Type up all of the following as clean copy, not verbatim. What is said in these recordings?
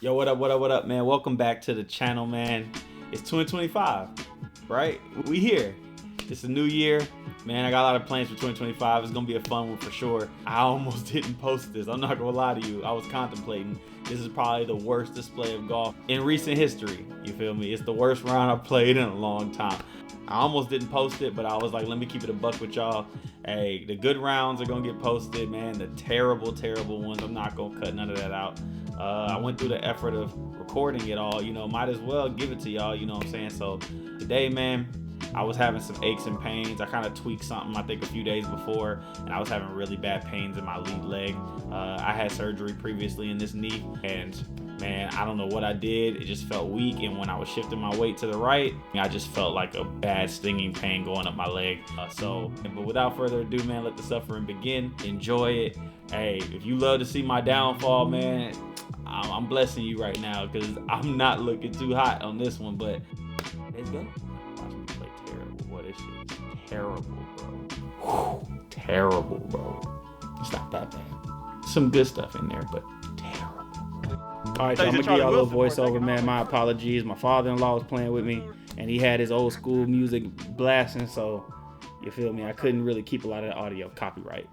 Yo, what up, man? Welcome back to the channel, man. It's 2025, right? We here. It's a new year. Man, I got a lot of plans for 2025. It's gonna be a fun one for sure. I almost didn't post this. I'm not gonna lie to you. I was contemplating. This is probably the worst display of golf in recent history. You feel me? It's the worst round I've played in a long time. I almost didn't post it, but I was like, let me keep it a buck with y'all. Hey, the good rounds are gonna get posted, man. The terrible ones, I'm not gonna cut none of that out. I went through the effort of recording it all, might as well give it to y'all, you know what I'm saying? So today, man, I was having some aches and pains. I kind of tweaked something, I think a few days before, and I was having really bad pains in my lead leg. I had surgery previously in this knee, and man, I don't know what I did. It just felt weak, and when I was shifting my weight to the right, I just felt like a bad stinging pain going up my leg. But without further ado, man, let the suffering begin. Enjoy it. Hey, if you love to see my downfall, man, I'm blessing you right now because I'm not looking too hot on this one, but let's go. Watch me play terrible. Boy, this shit is terrible, bro. Whew, terrible, bro. It's not that bad. Some good stuff in there, but terrible. All right, so I'm gonna give y'all a little voiceover, man. My apologies. My father-in-law was playing with me, and he had his old school music blasting, so you feel me? I couldn't really keep a lot of the audio copyright.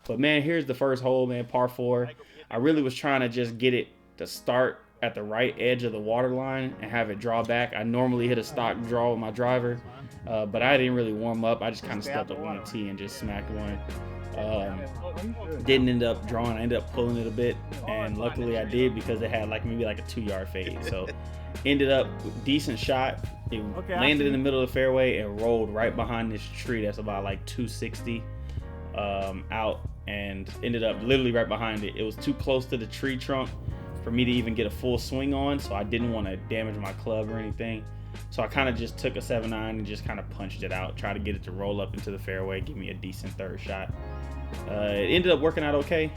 But man, here's the first hole, man, par 4. I really was trying to just get it to start at the right edge of the water line and have it draw back. I normally hit a stock draw with my driver, but I didn't really warm up. I just kind of stepped up on the tee and just smacked one. Didn't end up drawing. I ended up pulling it a bit, and luckily I did because it had maybe a 2-yard fade. So ended up decent shot. It landed in the middle of the fairway and rolled right behind this tree that's about 260 out, and ended up literally right behind it. It was too close to the tree trunk for me to even get a full swing on, so I didn't want to damage my club or anything. So I kind of just took a 7-iron and just kind of punched it out, try to get it to roll up into the fairway, give me a decent third shot. It ended up working out okay,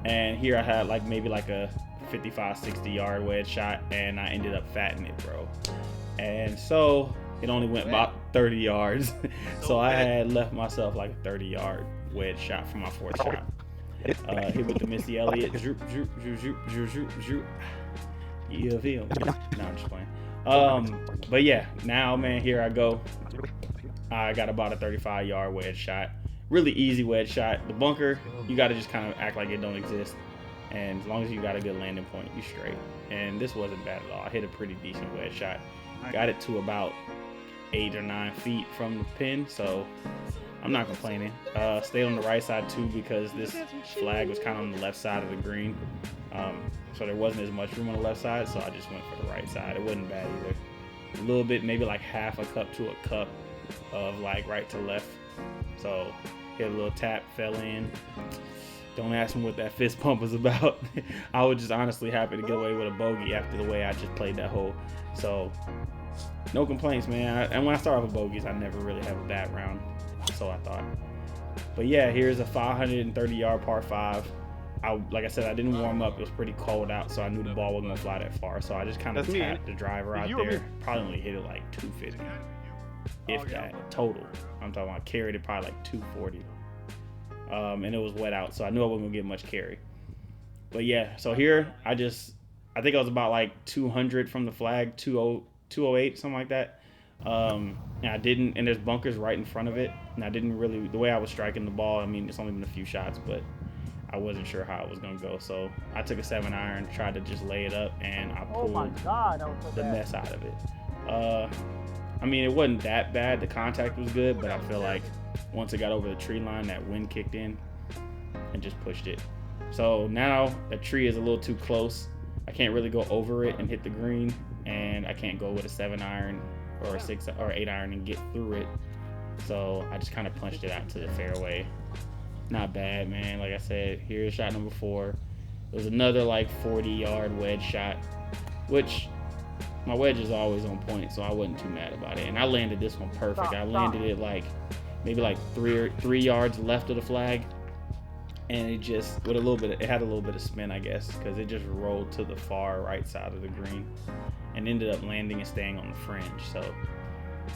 and here I had maybe a 55-60 yard wedge shot, and I ended up fatting it, bro. And so it only went about 30 yards. So I had left myself a 30-yard wedge shot for my fourth shot. Hit with the Missy Elliott. Zoop, zoop, zoop, zoop, zoop, zoop, zoop. You feel me? No, I'm just playing. But yeah, now, man, here I go. I got about a 35-yard wedge shot. Really easy wedge shot. The bunker, you got to just kind of act like it don't exist. And as long as you got a good landing point, you straight. And this wasn't bad at all. I hit a pretty decent wedge shot. Got it to about 8 or 9 feet from the pin, so I'm not complaining. Stayed on the right side too because this flag was kind of on the left side of the green. So there wasn't as much room on the left side, so I just went for the right side. It wasn't bad either. A little bit, maybe half a cup to a cup of right to left. So hit a little tap, fell in. Don't ask me what that fist pump was about. I was just honestly happy to get away with a bogey after the way I just played that hole. So no complaints, man. And when I start off with bogeys, I never really have a bad round. So I thought. But yeah, here's a 530-yard par 5. Like I said, I didn't warm up. It was pretty cold out, so I knew the ball wasn't gonna fly that far. So I just kind of tapped the driver out there. Probably only hit it 250, if that total. I'm talking about carried it probably 240. And it was wet out, so I knew I wasn't gonna get much carry. But yeah, so here I think I was about 200 from the flag, 208, something like that. And I didn't, and there's bunkers right in front of it, and I didn't really, the way I was striking the ball, I mean, it's only been a few shots, but I wasn't sure how it was gonna go, so I took a 7-iron, tried to just lay it up, and I pulled the mess out of it. I mean, it wasn't that bad. The contact was good, but I feel like once it got over the tree line, that wind kicked in and just pushed it. So now the tree is a little too close. I can't really go over it and hit the green, and I can't go with a 7-iron or a 6 or 8-iron and get through it. So I just kind of punched it out to the fairway. Not bad, man. Like I said, here's shot number 4. It was another 40-yard wedge shot, which my wedge is always on point, so I wasn't too mad about it. And I landed this one perfect. I landed it maybe 3 yards left of the flag, and it just with it had a little bit of spin, I guess, because it just rolled to the far right side of the green and ended up landing and staying on the fringe. So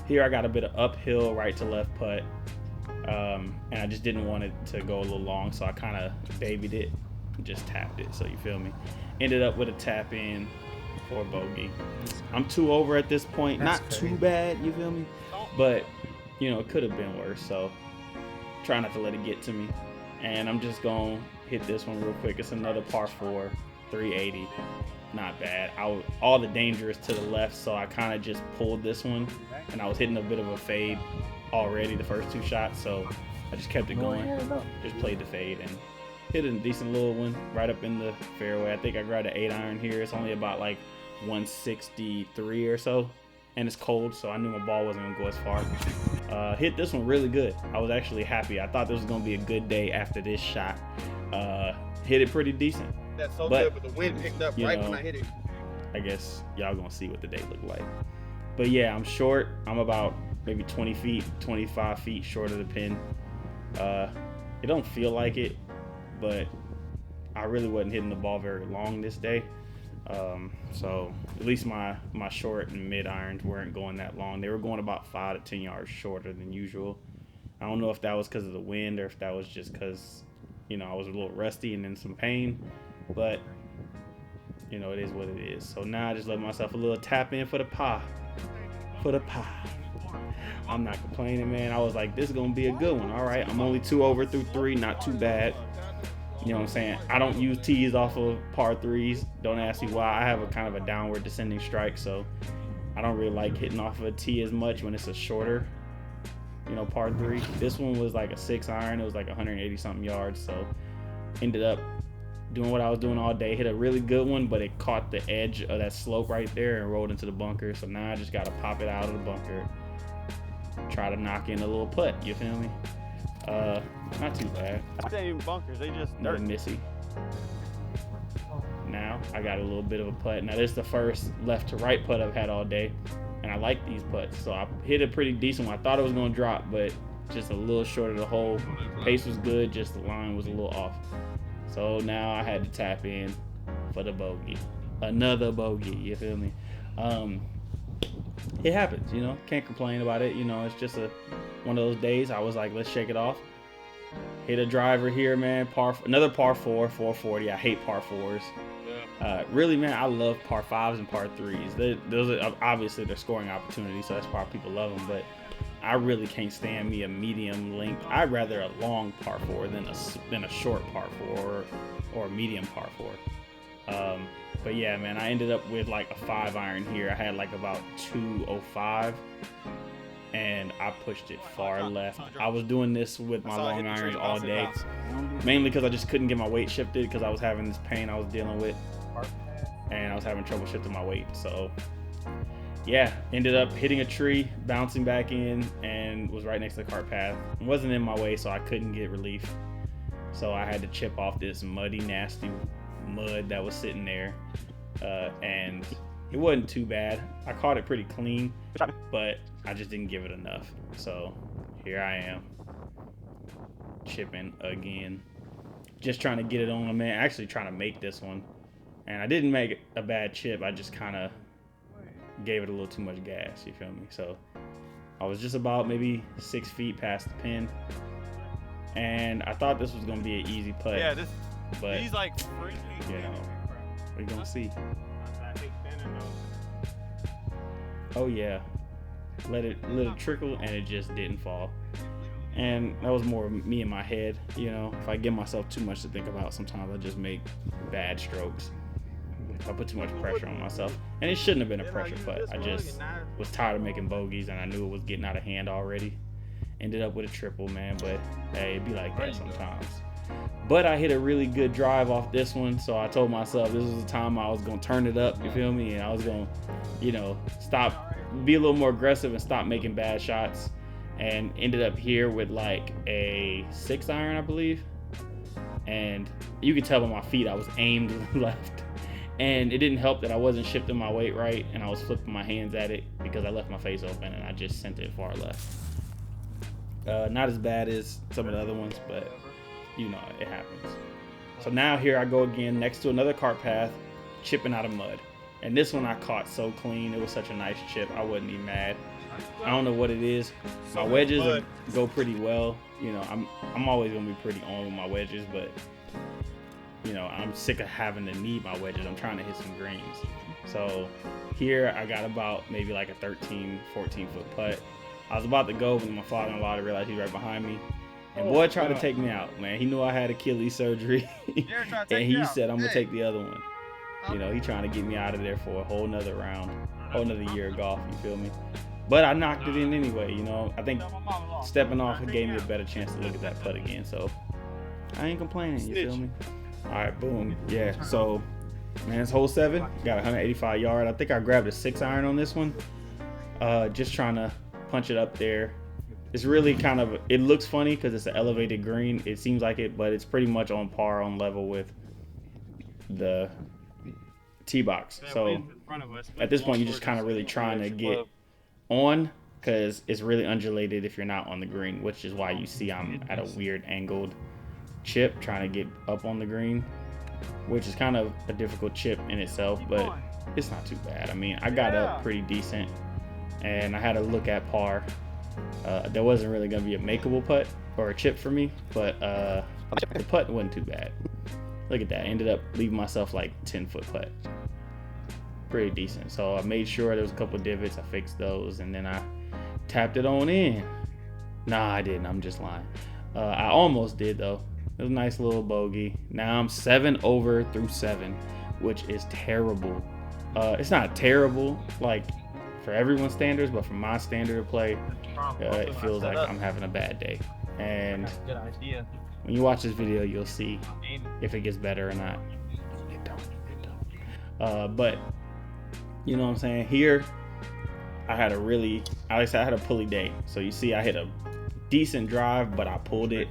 here I got a bit of uphill right to left putt, and I just didn't want it to go a little long, so I kind of babied it, just tapped it. So you feel me? Ended up with a tap in for a bogey. I'm 2 over at this point. Not too bad, you feel me? But, you know, it could have been worse. So try not to let it get to me. And I'm just going to hit this one real quick. It's another par 4, 380. Not bad. All the danger is to the left, so I kind of just pulled this one. And I was hitting a bit of a fade already the first 2 shots, so I just kept it going. Just played the fade and hit a decent little one right up in the fairway. I think I grabbed an 8 iron here. It's only about like 163 or so, and it's cold, so I knew my ball wasn't gonna go as far. Hit this one really good. I was actually happy. I thought this was gonna be a good day after this shot. Hit it pretty decent. That's so good, but the wind picked up right when I hit it. I guess y'all gonna see what the day looked like. But yeah, I'm short. I'm about maybe 20 feet, 25 feet short of the pin. It don't feel like it, but I really wasn't hitting the ball very long this day. So at least my short and mid irons weren't going that long. They were going about 5 to 10 yards shorter than usual. I don't know if that was because of the wind or if that was just because, you know, I was a little rusty and in some pain, but you know, it is what it is. So now I just let myself a little tap in for the pie. I'm not complaining, man. I was like, this is gonna be a good one. All right, I'm only 2 over through 3, not too bad. You know what I'm saying? I don't use tees off of par 3s. Don't ask me why. I have a kind of a downward descending strike, so I don't really like hitting off of a tee as much when it's a shorter, you know, par 3. This one was like a 6 iron. It was like 180 something yards, so ended up doing what I was doing all day. Hit a really good one, but it caught the edge of that slope right there and rolled into the bunker. So now I just got to pop it out of the bunker, try to knock in a little putt. You feel me? Not too bad. They ain't even bunkers, they just dirt. Missy. Now I got a little bit of a putt. Now this is the first left to right putt I've had all day, and I like these putts. So I hit a pretty decent one. I thought it was gonna drop, but just a little short of the hole. Pace was good, just the line was a little off. So now I had to tap in for the bogey. Another bogey, you feel me? It happens, you know, can't complain about it. You know, it's just one of those days. I was like, let's shake it off. Hit a driver here, man. Another par 4, 440. I hate par 4s. Really, man, I love par 5s and par 3s. Those are obviously they're scoring opportunities, so that's why people love them. But I really can't stand me a medium length. I'd rather a long par 4 than a short par 4 or a medium par 4. But yeah, man, I ended up with like a 5 iron here. I had like about 205, and I pushed it far left. I was doing this with my long irons all day, mainly because I just couldn't get my weight shifted because I was having this pain I was dealing with, and I was having trouble shifting my weight. So yeah, ended up hitting a tree, bouncing back in, and was right next to the cart path. It wasn't in my way, so I couldn't get relief. So I had to chip off this muddy, nasty mud that was sitting there, and it wasn't too bad. I caught it pretty clean, but I just didn't give it enough. So here I am, chipping again, just trying to get it on, man. Actually trying to make this one, and I didn't make a bad chip. I just kind of gave it a little too much gas, you feel me? So I was just about maybe 6 feet past the pin, and I thought this was gonna be an easy putt. Yeah, but he's like freaky. You know, we're gonna see. Oh yeah, let it trickle, and it just didn't fall. And that was more me in my head. You know, if I give myself too much to think about, sometimes I just make bad strokes. I put too much pressure on myself, and it shouldn't have been a pressure putt. I just was tired of making bogeys, and I knew it was getting out of hand already. Ended up with a triple, man, but hey, it'd be like that sometimes. But I hit a really good drive off this one, so I told myself this was the time I was gonna turn it up, you feel me? And I was gonna, you know, be a little more aggressive and stop making bad shots. And ended up here with like a 6 iron, I believe. And you could tell by my feet I was aimed left. And it didn't help that I wasn't shifting my weight right, and I was flipping my hands at it because I left my face open, and I just sent it far left. Not as bad as some of the other ones, but you know, it happens. So now here I go again next to another cart path, chipping out of mud. And this one I caught so clean. It was such a nice chip. I wasn't even mad. I don't know what it is. My wedges go pretty well. You know, I'm always gonna be pretty on with my wedges, but you know, I'm sick of having to need my wedges. I'm trying to hit some greens. So here I got about maybe like a 13, 14 foot putt. I was about to go when my father-in-law realized he's right behind me. And boy tried to take me out, man. He knew I had Achilles surgery. And he said, I'm going to take the other one. You know, he trying to get me out of there for a whole nother round, whole nother year of golf, you feel me? But I knocked it in anyway, you know. I think stepping off gave me a better chance to look at that putt again. So I ain't complaining, you feel me? All right, boom. Yeah, so, man, it's hole 7. Got 185 yards. I think I grabbed a 6-iron on this one. Just trying to punch it up there. It's really kind of, it looks funny because it's an elevated green. It seems like it, but it's pretty much on par, on level with the tee box. So at this point, you're just kind of really trying to get on because it's really undulated if you're not on the green, which is why you see I'm at a weird angled chip trying to get up on the green, which is kind of a difficult chip in itself, but it's not too bad. I mean, I got up pretty decent and I had a look at par. There wasn't really going to be a makeable putt or a chip for me, but the putt wasn't too bad. Look at that. I ended up leaving myself like 10-foot putt. Pretty decent. So I made sure there was a couple divots. I fixed those and then I tapped it on in. Nah, I didn't. I'm just lying. I almost did though. It was a nice little bogey. Now I'm 7 over through 7, which is terrible. It's not terrible like for everyone's standards, but from my standard of play, it feels like I'm having a bad day. And when you watch this video, you'll see if it gets better or not. It don't. But you know what I'm saying? Here, I had a pulley day. So you see I hit a decent drive, but I pulled it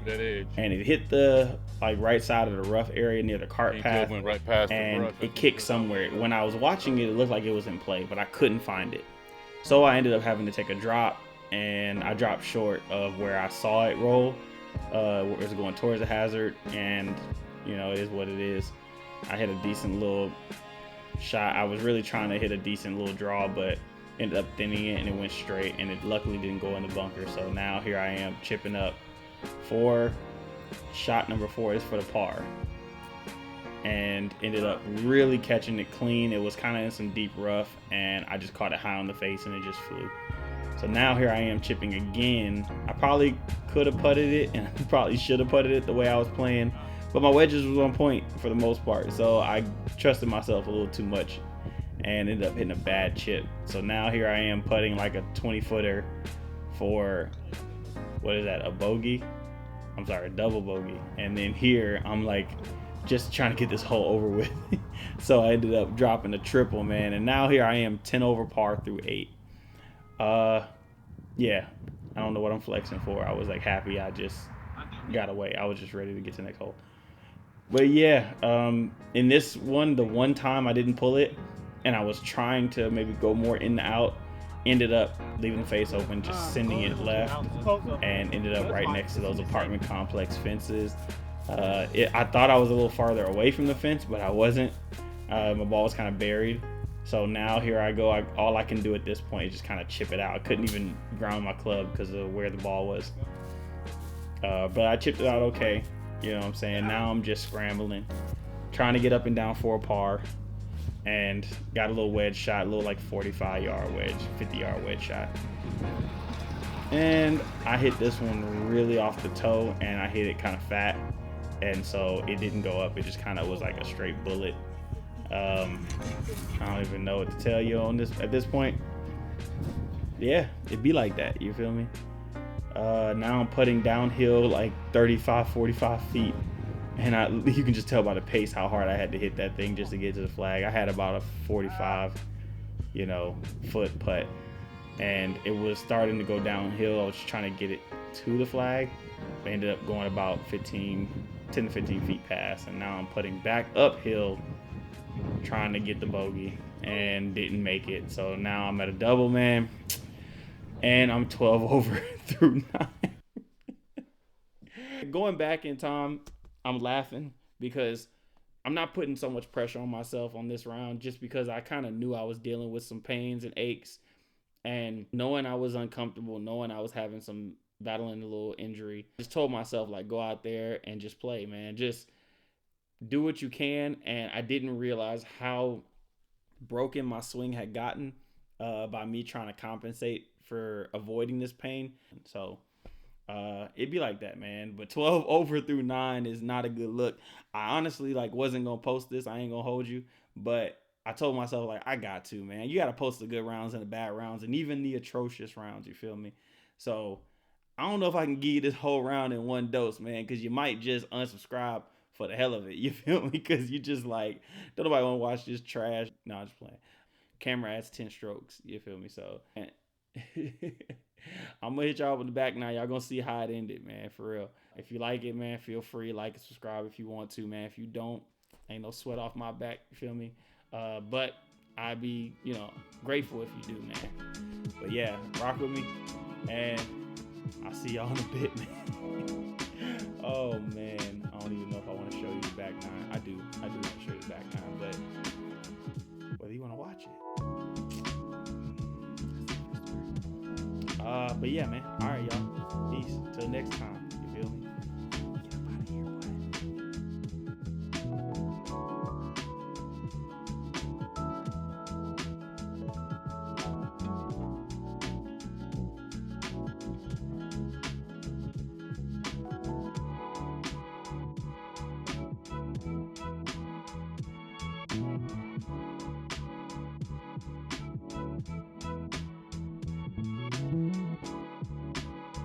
and it hit the like right side of the rough area near the cart path, went right past and it kicked somewhere. When I was watching it, it looked like it was in play, but I couldn't find it. So I ended up having to take a drop, and I dropped short of where I saw it roll. It was going towards the hazard, and you know, it is what it is. I hit a decent little shot. I was really trying to hit a decent little draw, but ended up thinning it and it went straight, and it luckily didn't go in the bunker. So now here I am chipping up for shot number 4 is for the par, and ended up really catching it clean. It was kind of in some deep rough and I just caught it high on the face and it just flew. So now here I am chipping again. I probably could have putted it and probably should have putted it the way I was playing, but my wedges was on point for the most part, so I trusted myself a little too much and ended up hitting a bad chip. So now here I am putting like a 20-footer for, what is that, a bogey? I'm sorry, a double bogey. And then here I'm like just trying to get this hole over with. So I ended up dropping a triple, man. And now here I am 10 over par through 8. Yeah, I don't know what I'm flexing for. I was like happy I just got away. I was just ready to get to the next hole. But yeah, in this one, the one time I didn't pull it and I was trying to maybe go more in and out, ended up leaving the face open, just sending it left, and ended up right next to those apartment complex fences. I thought I was a little farther away from the fence, but I wasn't. My ball was kind of buried. So now here I go. All I can do at this point is just kind of chip it out. I couldn't even ground my club because of where the ball was. But I chipped it out okay. You know what I'm saying? Now I'm just scrambling, trying to get up and down for a par. And got a little wedge shot, a little like 45-yard wedge, 50-yard wedge shot. And I hit this one really off the toe, and I hit it kind of fat. And so it didn't go up. It just kind of was like a straight bullet. I don't even know what to tell you on this at this point. Yeah, it'd be like that. You feel me? Now I'm putting downhill like 35, 45 feet. And you can just tell by the pace how hard I had to hit that thing just to get to the flag. I had about a 45, foot putt, and it was starting to go downhill. I was just trying to get it to the flag. I ended up going about 10 to 15 feet past, and now I'm putting back uphill, trying to get the bogey, and didn't make it. So now I'm at a double, man, and I'm 12 over through 9. Going back in time, I'm laughing because I'm not putting so much pressure on myself on this round, just because I kind of knew I was dealing with some pains and aches, and knowing I was uncomfortable, knowing I was having some battling a little injury, just told myself, like, go out there and just play, man. Just do what you can. And I didn't realize how broken my swing had gotten by me trying to compensate for avoiding this pain. So it'd be like that, man. But 12 over through 9 is not a good look. I honestly like wasn't gonna post this. I ain't gonna hold you, but I told myself like I got to, man. You got to post the good rounds and the bad rounds and even the atrocious rounds. You feel me? So I don't know if I can give you this whole round in one dose, man, because you might just unsubscribe for the hell of it. You feel me? Because you just like, don't nobody want to watch this trash. No, I'm just playing. Camera adds 10 strokes. You feel me? So I'm gonna hit y'all with the back now. Y'all gonna see how it ended, man, for real. If you like it, man, feel free, like and subscribe if you want to, man. If you don't, ain't no sweat off my back. You feel me? But I'd be, grateful if you do, man. But yeah, rock with me, and I'll see y'all in a bit, man. Oh man, I don't even know if I want to show you the back nine. I do want to show you the back nine, but whether you want to watch it. But yeah, man. All right, y'all. Peace. Till next time.